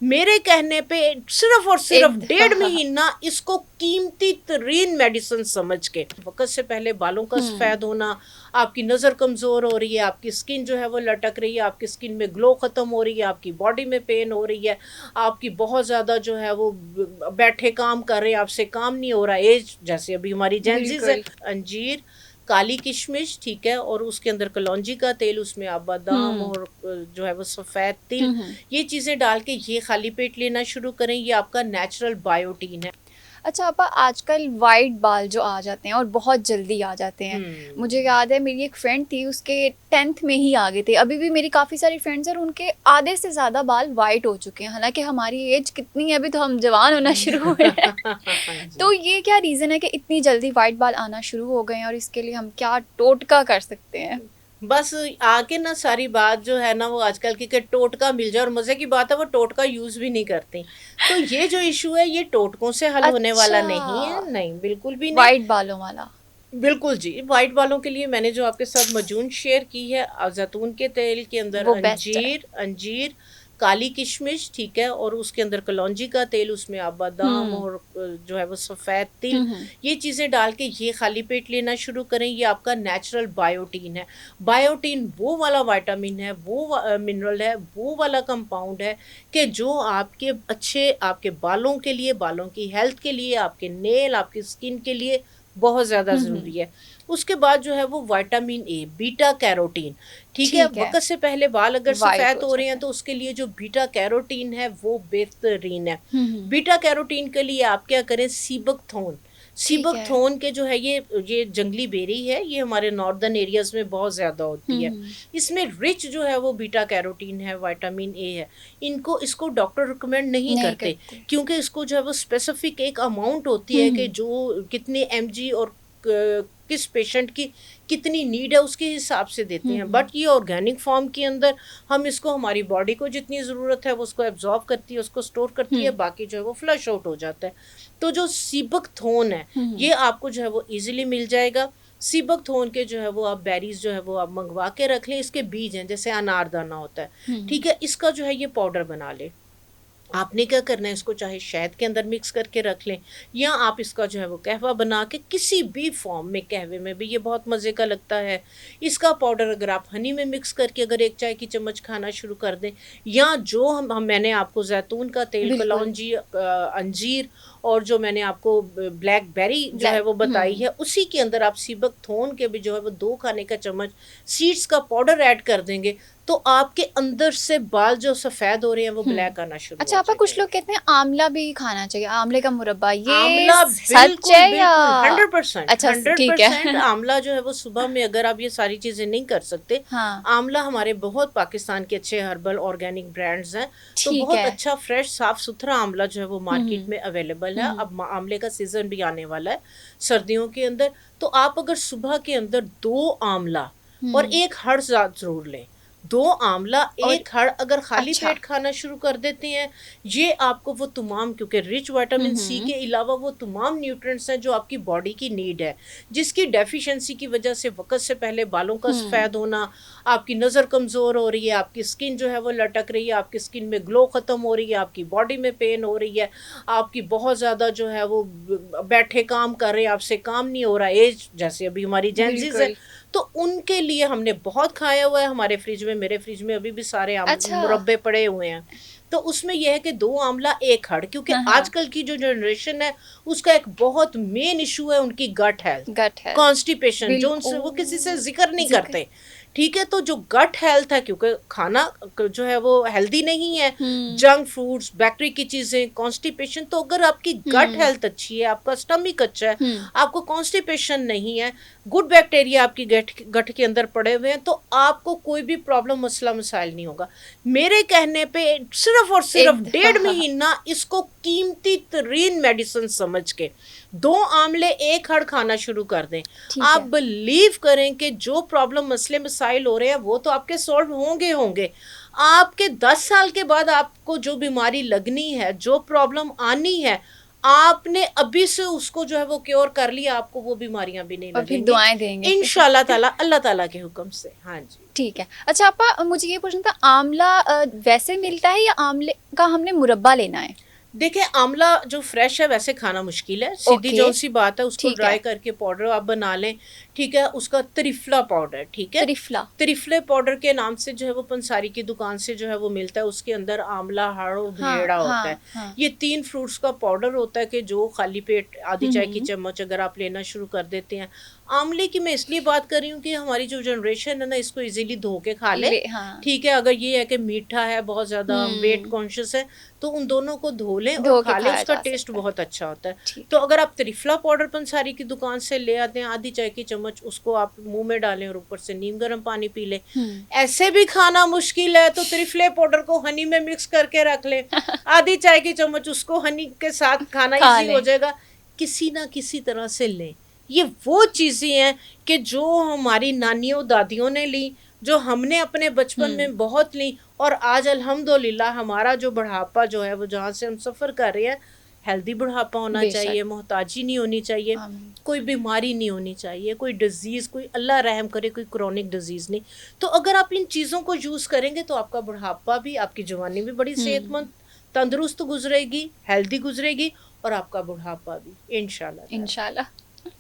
मेरे कहने पे सिर्फ और सिर्फ एक 1.5 महीना इसको कीमती तरीन मेडिसिन समझ के, वक्त से पहले बालों का सफ़ेद होना, आपकी नज़र कमज़ोर हो रही है, आपकी स्किन जो है वो लटक रही है, आपकी स्किन में ग्लो ख़त्म हो रही है, आपकी बॉडी में पेन हो रही है, आपकी बहुत ज़्यादा जो है वो बैठे काम कर रहे हैं, आपसे काम नहीं हो रहा, एज जैसे अभी हमारी जेंजीज है। बिल्कुल। अंजीर, काली किशमिश, ठीक है, और उसके अंदर कलौंजी का तेल, उसमें आप बादाम हुँ, और जो है वो सफ़ेद तिल, हुँ, हुँ। ये चीज़ें डाल के ये खाली पेट लेना शुरू करें। ये आपका नेचुरल बायोटीन है। अच्छा आपा, आजकल वाइट बाल जो आ जाते हैं और बहुत जल्दी आ जाते हैं। मुझे हम्म। याद है मेरी एक फ्रेंड थी, उसके 10th में ही आ गए थे। अभी भी मेरी काफ़ी सारी फ्रेंड्स हैं और उनके आधे से ज़्यादा बाल वाइट हो चुके हैं। हालाँकि हमारी एज कितनी है, अभी तो हम जवान होना शुरू हुए हैं। जी। तो ये क्या रीज़न है कि इतनी जल्दी वाइट बाल आना शुरू हो गए हैं, और इसके लिए हम क्या टोटका कर सकते हैं? बस आके ना सारी बात जो है ना वो आजकल की कि टोटका मिल जाए, और मजे की बात है वो टोटका यूज भी नहीं करती। तो ये जो इशू है ये टोटकों से हल होने अच्छा, वाला नहीं है, नहीं बिल्कुल भी नहीं। वाइट बालों वाला। बिल्कुल जी, व्हाइट बालों के लिए मैंने जो आपके साथ मजून शेयर की है, जैतून के तेल के अंदर वो बेस्ट है। अंजीर अंजीर, काली किशमिश, ठीक है, और उसके अंदर कलौंजी का तेल, उसमें आप बादाम हुँ, और जो है वो सफ़ेद तिल, हुँ, हुँ। ये चीज़ें डाल के ये खाली पेट लेना शुरू करें। ये आपका नेचुरल बायोटीन है। बायोटीन वो वाला विटामिन है, वो मिनरल है, वो वाला कंपाउंड है कि जो आपके अच्छे आपके बालों के लिए, बालों की हेल्थ के लिए, आपके नेल, आपकी स्किन के लिए बहुत ज़्यादा हुँ, हुँ। ज़रूरी है। उसके बाद जो है वो विटामिन ए, बीटा कैरोटीन, ठीक है? ठीक है, वक़्त से पहले बाल अगर वाइट सफ़ेद हो हो रहे हैं जाते हैं। तो उसके लिए जो बीटा कैरोटीन है वो बेहतरीन है। हुँ, हुँ। बीटा कैरोटीन के लिए आप क्या करें, सीबकथॉर्न, ठीक है। सीबकथॉर्न के जो है ये जंगली बेरी है, ये हमारे नॉर्दर्न एरियाज़ में बहुत ज़्यादा होती हुँ, है। हुँ। इसमें रिच जो है वो बीटा कैरोटीन है, विटामिन ए है। इसको डॉक्टर रिकमेंड नहीं नहीं करते, करते। क्योंकि इसको जो है वो स्पेसिफिक एक अमाउंट होती हुँ, है कि हुँ। जो कितने एमजी और किस पेशेंट की कितनी नीड है उसके हिसाब से देते हुँ, हैं। बट हुँ। ये ऑर्गेनिक फॉर्म के अंदर हम इसको, हमारी बॉडी को जितनी ज़रूरत है वो उसको एब्जॉर्ब करती है, उसको स्टोर करती है, हुँ, बाकी जो है वो फ्लश आउट हो जाता है। तो जो सीबक थोन है हुँ, हुँ। ये आपको जो है वो इजीली मिल जाएगा। सीबक थोन के जो है वो आप बेरीज जो है वो आप मंगवा के रख लें। इसके बीज हैं, जैसे अनारदाना होता है, हुँ, ठीक हुँ। है, इसका जो है ये पाउडर बना ले। आपने क्या करना है, इसको चाहे शहद के अंदर मिक्स करके रख लें, या आप इसका जो है वो कहवा बना के किसी भी फॉर्म में, कहवे में भी ये बहुत मज़े का लगता है। इसका पाउडर अगर आप हनी में मिक्स करके अगर 1 चाय की चम्मच खाना शुरू कर दें, या जो हम मैंने आपको ज़ैतून का तेल, बिल्कुल, कलौंजी, अंजीर, और जो मैंने आपको ब्लैकबेरी जो है ब्लैक वो बताई हुँ। है, उसी के अंदर आप सीबक थोन के भी जो है वो 2 खाने का चम्मच सीड्स का पाउडर ऐड कर देंगे, तो आपके अंदर से बाल जो सफ़ेद हो रहे हैं वो हुँ। ब्लैक आना शुरू अच्छा हो आपा, कुछ जाएंगे। लोग कहते हैं आंवला भी खाना चाहिए, आंवले का मुरब्बा, ये आंवला सच बिल्कुल, है या? बिल्कुल 100%, अच्छा स ठीक 100% है। आंवला जो है वो सुबह में, अगर आप ये सारी चीज़ें नहीं कर सकते, हाँ, आंवला हमारे बहुत पाकिस्तान के अच्छे हर्बल ऑर्गेनिक ब्रांड्स हैं, तो ठीक बहुत है। अच्छा फ्रेश साफ-सुथरा आंवला जो है वो हुँ, मार्केट हुँ। में अवेलेबल हुँ, है। हुँ। अब म आंवले का सीज़न भी आने वाला है, सर्दियों के अंदर, तो आप अगर सुबह के अंदर 2 आंवला और हुँ। 1 हर्ड़ ज़रूर लें। 2 आंवला, और 1 हर्ड़ अगर खाली अच्छा। पेट खाना शुरू कर देते हैं, ये आपको वो तमाम, क्योंकि रिच हुँ, विटामिन सी हुँ। के अलावा वो तमाम न्यूट्रिएंट्स हैं जो आपकी बॉडी की नीड है, जिसकी डेफिशिएंसी की वजह से वक़्त से पहले बालों का हुँ। सफ़ेद होना, आपकी नज़र कमज़ोर हो रही है, आपकी स्किन जो है वो लटक रही है, आपकी स्किन में ग्लो ख़त्म हो रही है, आपकी बॉडी में पेन हो रही है, आपकी बहुत ज़्यादा जो है वो बैठे काम कर रहे हैं, आपसे काम नहीं हो रहा, एज जैसे अभी हमारी जेनज़ीज़ है, बिल्कुल। तो उनके लिए हमने बहुत खाया हुआ है। हमारे फ्रिज में, मेरे फ्रिज में अभी भी सारे अच्छा। मुरब्बे पड़े हुए हैं। तो उसमें यह है कि 2 आंवला 1 हर्ड़, क्योंकि हाँ, हाँ। आजकल की जो जनरेशन है उसका एक बहुत मेन इशू है उनकी gut health, gut health. Constipation, जो उनसे वो किसी से ओह! ज़िक्र नहीं ज़िक्र। करते। ठीक है? तो जो गट हेल्थ है, क्योंकि खाना जो है वो हेल्दी नहीं है, हुँ, जंक फूड्स, बेकरी की चीज़ें, कॉन्स्टिपेशन, तो अगर आपकी गट हुँ, हेल्थ अच्छी है, आपका स्टमक अच्छा है, हुँ। आपको कॉन्स्टिपेशन नहीं है, गुड बैक्टीरिया आपकी गट गट के अंदर पड़े हुए हैं, तो आपको कोई भी प्रॉब्लम, मसला मसाइल नहीं होगा। मेरे कहने पे सिर्फ और सिर्फ एक हाँ, डेढ़ हाँ, हाँ। महीना इसको कीमती तरीन मेडिसिन समझ के 2 आंवले 1 हर्ड़ खाना शुरू कर दें। ठीक आप है। बिलीव करें कि जो प्रॉब्लम, मसले मसाइल हो रहे हैं वो तो आपके सॉल्व होंगे होंगे। आपके 10 साल के बाद आपको जो बीमारी लगनी है, जो प्रॉब्लम आनी है, आपने अभी से उसको जो है वो क्योर कर लिया, आपको वो बीमारियां भी नहीं और फिर लगेंगी दुआएं देंगे इंशाल्लाह ताला, अल्लाह ताला के हुक्म से। हाँ जी। ठीक है। अच्छा आपा, मुझे ये पूछना था, आंवला वैसे मिलता है या आंवले का हमने मुरब्बा लेना है? देखिए आंवला जो फ्रेश है वैसे खाना मुश्किल है, सीधी ओके, जो सी बात है, उसको ठीक ड्राई है। करके पाउडर आप बना लें, ठीक है। उसका त्रिफला पाउडर, ठीक है, त्रिफला, त्रिफले पाउडर के नाम से जो है वो पंसारी की दुकान से जो है वो मिलता है। उसके अंदर आंवला, हाड़ो, हाँ भेड़ा होता है। हाँ हाँ। ये 3 फ्रूट्स का पाउडर होता है कि जो खाली पेट आधी चाय की हम्म, चम्मच अगर आप लेना शुरू कर देते हैं। आंवले की मैं इसलिए बात कर रही हूँ कि हमारी जो जनरेशन है ना, इसको इजीली धो के खा ले, हाँ, ठीक है। अगर ये है कि मीठा है बहुत ज़्यादा, हम वेट कॉन्शियस है, तो उन दोनों को धो लें और धो के खा लें, खाया उसका जा टेस्ट सकता है। बहुत अच्छा होता है। ठीक तो है। अगर आप त्रिफला पाउडर पंसारी की दुकान से ले आते हैं, आधी चाय की चम्मच, उसको आप मुंह में डालें और ऊपर से नीम गर्म पानी पी लें। ऐसे भी खाना मुश्किल है तो त्रिफले पाउडर को हनी में मिक्स करके रख लें, आधी चाय की चम्मच उसको हनी के साथ खाना खा इजी हो लें। जाएगा। किसी ना किसी तरह से लें। ये वो चीज़ें हैं कि जो हमारी नानियों दादियों ने ली, जो हमने अपने बचपन में बहुत ली, और आज अल्हम्दुलिल्लाह हमारा जो बुढ़ापा जो है वो जहाँ से हम सफ़र कर रहे हैं, हेल्दी बुढ़ापा होना बेशक। चाहिए, मोहताजी नहीं होनी चाहिए, आमीन। कोई बीमारी नहीं होनी चाहिए, कोई डिजीज़, कोई अल्लाह रहम करे कोई क्रॉनिक डिजीज़ नहीं। तो अगर आप इन चीज़ों को यूज़ करेंगे तो आपका बुढ़ापा भी, आपकी जवानी भी बड़ी सेहतमंद, तंदुरुस्त गुजरेगी, हेल्दी गुजरेगी, और आपका बुढ़ापा भी इंशाल्लाह। इंशाल्लाह।